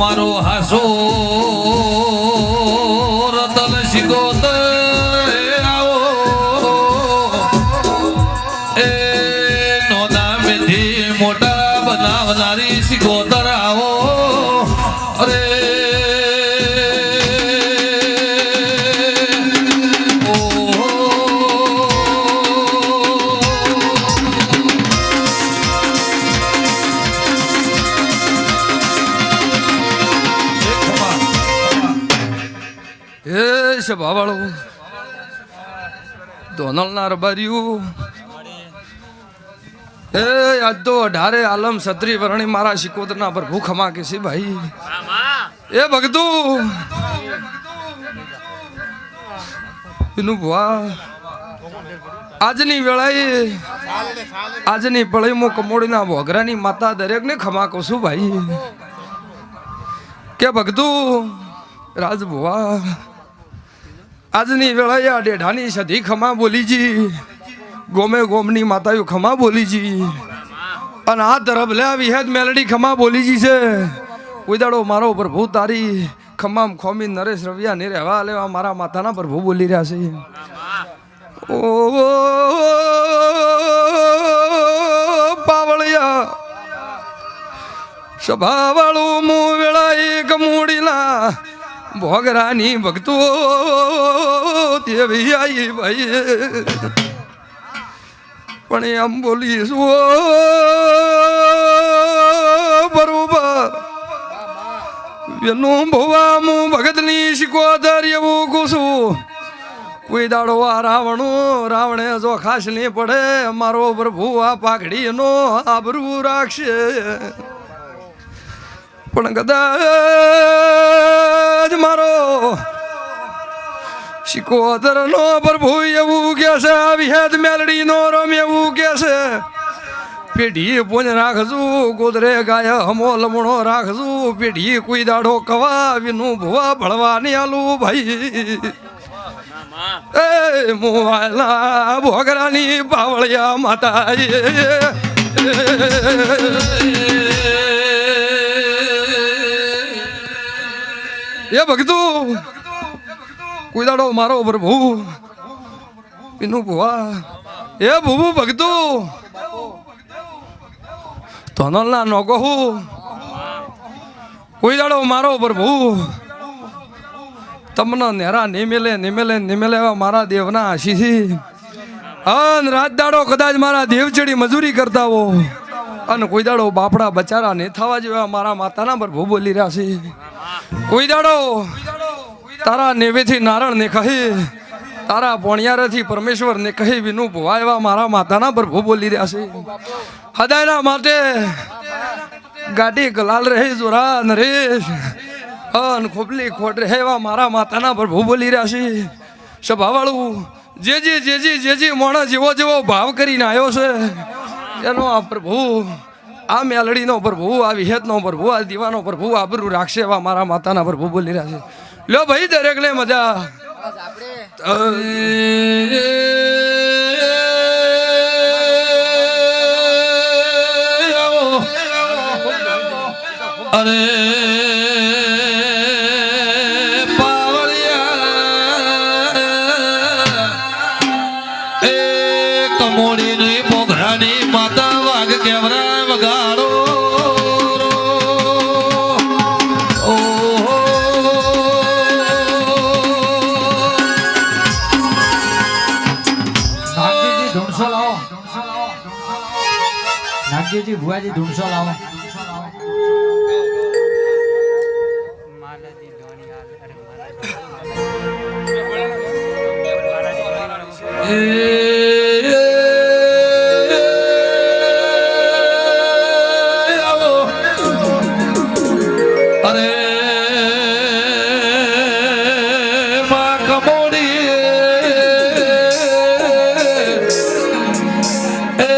મારો હાસો રતન શિકોત આવો એ નોના મેથી મોટા બનાવનારી શિકોતર આવો અરે ભાવાળો ધોનલના રબાર્યું એ આજ તો અઢારે આલમ છત્રી વર્ણી મારા શિકોતરના પર ભૂખ માગે છે ભાઈ એ ભગતું એનું ભુવા આજની વેળાએ આજની પળઈમાં કમોડીના ભોગરાની માતા દરેકને ખમા કહું છું ભાઈ કે ભગતું રાજ ભુવા આજની વેળાએ આ ડેઢાની સધી ખમા બોલીજી ગોમે ગોમની માતાઓ ખમા બોલીજી અને આ તરફ લે વિહેદ મેલડી ખમા બોલીજી છે કોઈ દાડો મારો પ્રભુ તારી ખમામ ખોમી નરેશ રવિયા ને રહેવા લેવા મારા માતાના પ્રભુ બોલી રહ્યા છે ઓ પાવળિયા સભાવાળું મું વેળાએ કમૂડીલા ભોગરાની ભક્તો દેવી આઈ ભાઈ પણ એમ બોલીશું બરોબર એનું ભવા હું ભગતની શિકોતર એવું કુશું કોઈ દાડો આ રાવણે જો ખાસ નહીં પડે મારો પ્રભુ આ પાઘડી એનો આબરૂ રાખશે પણ કદાચ મારો શિકોતર નો પ્રભુ એવું કે છે વિહેદ મેલડી નો રમ એવું કે છે પેઢી પૂન રાખજું ગોદરે ગાય હમો લમણો રાખજું પેઢી કોઈ દાડો કવા વિનું ભુવા ભળવાની આલું ભાઈ એ મોવાલા ભોગરાની પાવળિયા માતા એ ભગતું કોઈ દાડો મારો પ્રભુ એનું ભુવા એ ભૂભુ ભગતું ધનલના નો કહું કોઈ દાડો મારો પ્રભુ તમને નેરા નિમેલે મારા દેવના આશીથી અન રાત દાડો કદાચ મારા દેવ ચડી મજૂરી કરતા હો અને કોઈ દાડો બાપડા બચારા ને થવા જેવા મારા માતાના પ્રભુ બોલી રહ્યા છે કોઈ દાડો તારા નેવેથી નારણ ને કહી તારા પોણિયારેથી પરમેશ્વર ને કહી વિનું ભુવા એવા મારા માતાના પ્રભુ બોલી રહ્યા છે હદાયના માટે ગાડી ગલાલ રહે જોરા નરેશ અન ખોબલી ખોટ રહે એવા મારા માતાના પ્રભુ બોલી રહ્યા છે સભાવાળું જે મોણા જેવો ભાવ કરીને આવ્યો છે એનો આ પ્રભુ આ મેલડીનો પ્રભુ આ વિહેતનો પ્રભુ આ દીવાનો પ્રભુ આબરૂ રાખશે એવા મારા માતાના પ્રભુ બોલી રહ્યા છે લ્યો ભાઈ દરેકને મજા અરે પાવળિયા એ કમોડી ની મોઘરાની માતા વાઘ કેવરા વગાડો નાગજીજી ભુવાજી ધૂણસો લાવો મારી એ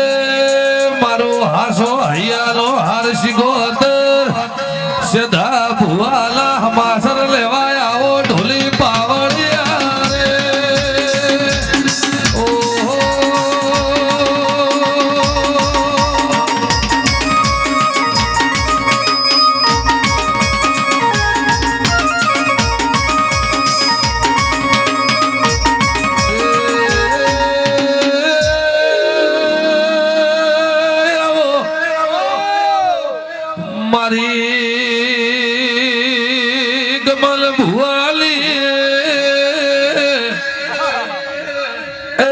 મારો હાસો હૈયાનો હાર શિગોતર સદા ભુવાલા હમાસર લેવાય આવો ઢોલી પાવડિયા રે ઓહો મારી ગમલ ભુવાલી એ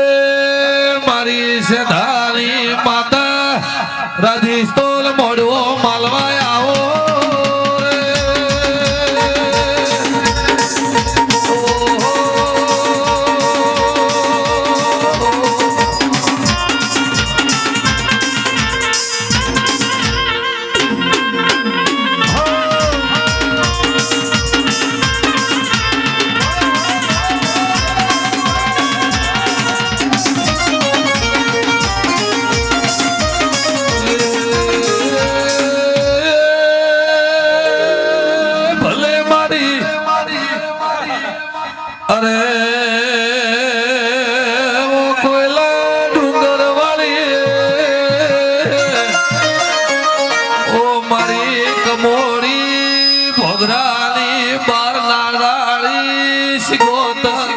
મારી સદાની માતા રાજસ્થાન મોડવો માલવાય આવો અરે ઓ કોયલા ડુંગર વાળી ઓ મારી કમોડી ભોગરાની બાર નારાળી શિગોતર